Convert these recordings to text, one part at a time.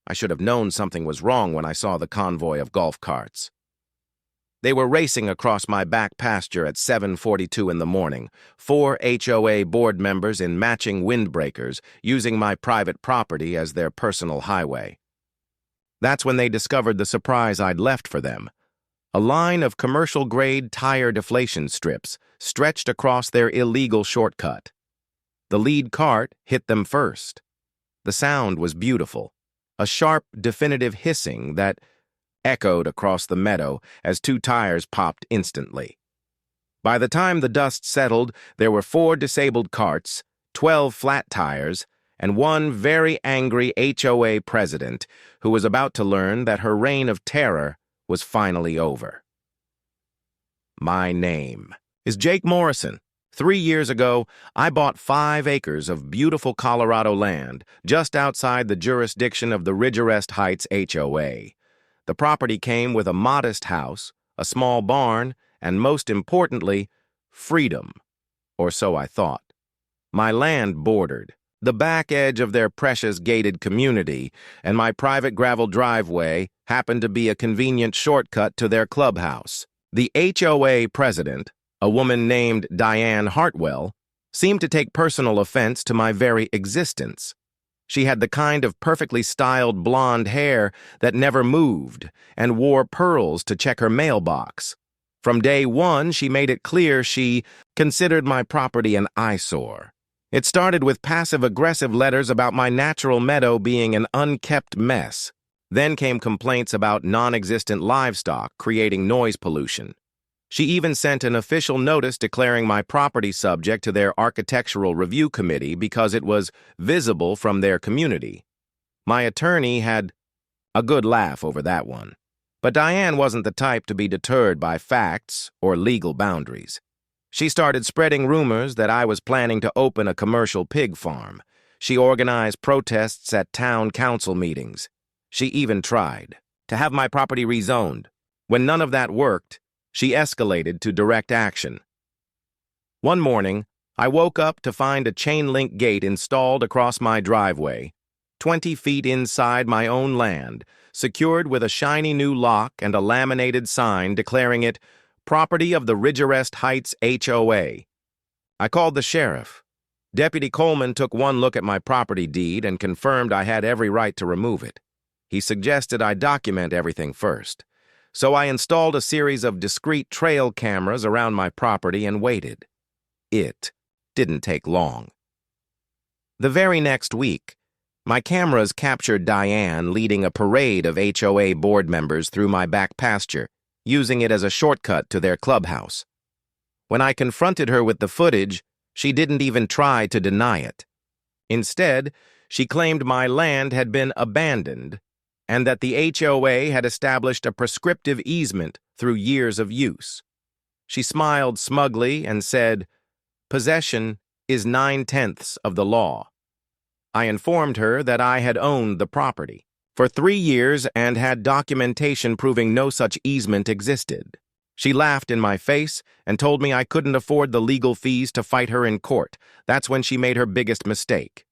I should have known something was wrong when I saw the convoy of golf carts. They were racing across my back pasture at 7:42 in the morning, 4 HOA board members in matching windbreakers, using my private property as their personal highway. That's when they discovered the surprise I'd left for them. A line of commercial-grade tire deflation strips stretched across their illegal shortcut. The lead cart hit them first. The sound was beautiful, a sharp, definitive hissing that echoed across the meadow as 2 tires popped instantly. By the time the dust settled, there were 4 disabled carts, 12 flat tires, and 1 very angry HOA president who was about to learn that her reign of terror was finally over. My name is Jake Morrison. 3 years ago, I bought 5 acres of beautiful Colorado land just outside the jurisdiction of the Ridgerest Heights HOA. The property came with a modest house, a small barn, and most importantly, freedom, or so I thought. My land bordered the back edge of their precious gated community, and my private gravel driveway happened to be a convenient shortcut to their clubhouse. The HOA president, a woman named Diane Hartwell, seemed to take personal offense to my very existence. She had the kind of perfectly styled blonde hair that never moved and wore pearls to check her mailbox. From day one, she made it clear she considered my property an eyesore. It started with passive-aggressive letters about my natural meadow being an unkept mess. Then came complaints about non-existent livestock creating noise pollution. She even sent an official notice declaring my property subject to their architectural review committee because it was visible from their community. My attorney had a good laugh over that one. But Diane wasn't the type to be deterred by facts or legal boundaries. She started spreading rumors that I was planning to open a commercial pig farm. She organized protests at town council meetings. She even tried to have my property rezoned. When none of that worked, she escalated to direct action. One morning, I woke up to find a chain-link gate installed across my driveway, 20 feet inside my own land, secured with a shiny new lock and a laminated sign declaring it property of the Ridgerest Heights HOA. I called the sheriff. Deputy Coleman took one look at my property deed and confirmed I had every right to remove it. He suggested I document everything first. So I installed a series of discrete trail cameras around my property and waited. It didn't take long. The very next week, my cameras captured Diane leading a parade of HOA board members through my back pasture, using it as a shortcut to their clubhouse. When I confronted her with the footage, she didn't even try to deny it. Instead, she claimed my land had been abandoned and that the HOA had established a prescriptive easement through years of use. She smiled smugly and said, "Possession is 9/10 of the law." I informed her that I had owned the property for 3 years and had documentation proving no such easement existed. She laughed in my face and told me I couldn't afford the legal fees to fight her in court. That's when she made her biggest mistake.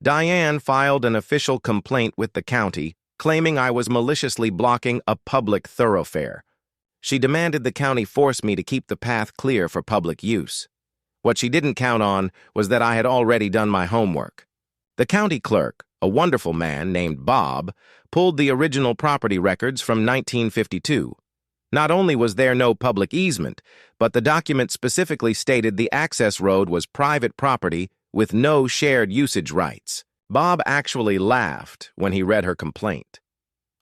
Diane filed an official complaint with the county, claiming I was maliciously blocking a public thoroughfare. She demanded the county force me to keep the path clear for public use. What she didn't count on was that I had already done my homework. The county clerk, a wonderful man named Bob, pulled the original property records from 1952. Not only was there no public easement, but the document specifically stated the access road was private property with no shared usage rights. Bob actually laughed when he read her complaint.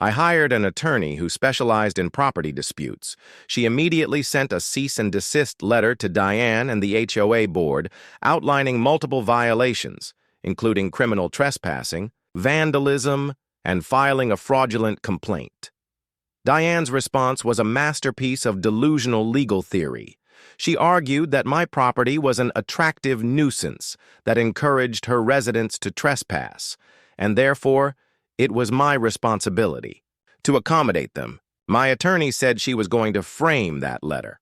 I hired an attorney who specialized in property disputes. She immediately sent a cease and desist letter to Diane and the HOA board outlining multiple violations, including criminal trespassing, vandalism, and filing a fraudulent complaint. Diane's response was a masterpiece of delusional legal theory. She argued that my property was an attractive nuisance that encouraged her residents to trespass, and therefore, it was my responsibility to accommodate them. My attorney said she was going to frame that letter.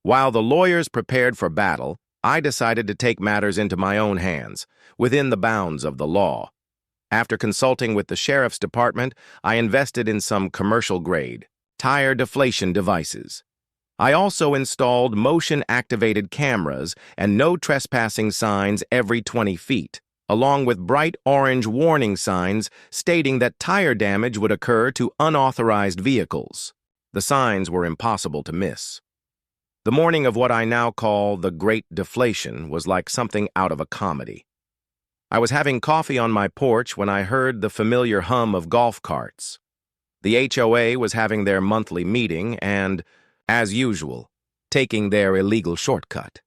While the lawyers prepared for battle, I decided to take matters into my own hands, within the bounds of the law. After consulting with the sheriff's department, I invested in some commercial-grade tire deflation devices. I also installed motion-activated cameras and no trespassing signs every 20 feet, along with bright orange warning signs stating that tire damage would occur to unauthorized vehicles. The signs were impossible to miss. The morning of what I now call the Great Deflation was like something out of a comedy. I was having coffee on my porch when I heard the familiar hum of golf carts. The HOA was having their monthly meeting and, as usual, taking their illegal shortcut.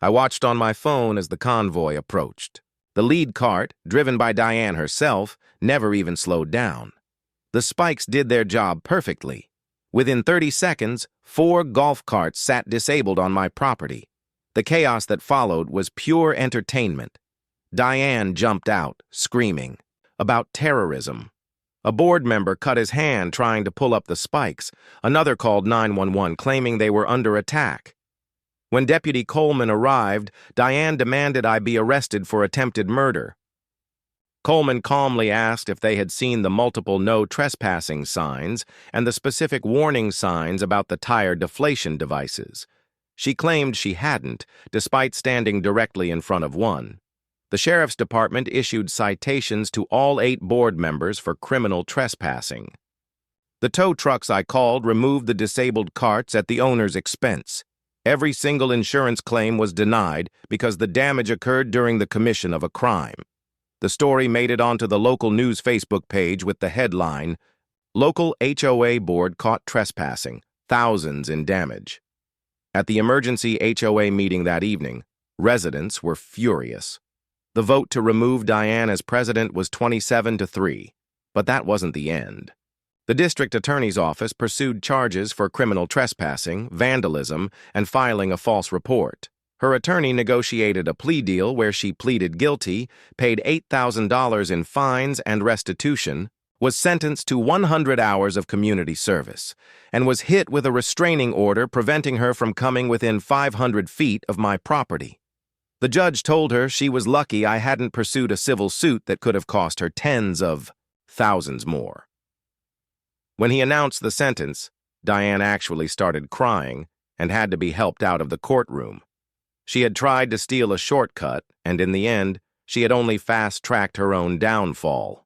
I watched on my phone as the convoy approached. The lead cart, driven by Diane herself, never even slowed down. The spikes did their job perfectly. Within 30 seconds, 4 golf carts sat disabled on my property. The chaos that followed was pure entertainment. Diane jumped out, screaming about terrorism. A board member cut his hand trying to pull up the spikes. Another called 911, claiming they were under attack. When Deputy Coleman arrived, Diane demanded I be arrested for attempted murder. Coleman calmly asked if they had seen the multiple no trespassing signs and the specific warning signs about the tire deflation devices. She claimed she hadn't, despite standing directly in front of one. The sheriff's department issued citations to all 8 board members for criminal trespassing. The tow trucks I called removed the disabled carts at the owner's expense. Every single insurance claim was denied because the damage occurred during the commission of a crime. The story made it onto the local news Facebook page with the headline, "Local HOA Board Caught Trespassing, Thousands in Damage." At the emergency HOA meeting that evening, residents were furious. The vote to remove Diane as president was 27-3, but that wasn't the end. The district attorney's office pursued charges for criminal trespassing, vandalism, and filing a false report. Her attorney negotiated a plea deal where she pleaded guilty, paid $8,000 in fines and restitution, was sentenced to 100 hours of community service, and was hit with a restraining order preventing her from coming within 500 feet of my property. The judge told her she was lucky I hadn't pursued a civil suit that could have cost her tens of thousands more. When he announced the sentence, Diane actually started crying and had to be helped out of the courtroom. She had tried to steal a shortcut, and in the end, she had only fast-tracked her own downfall.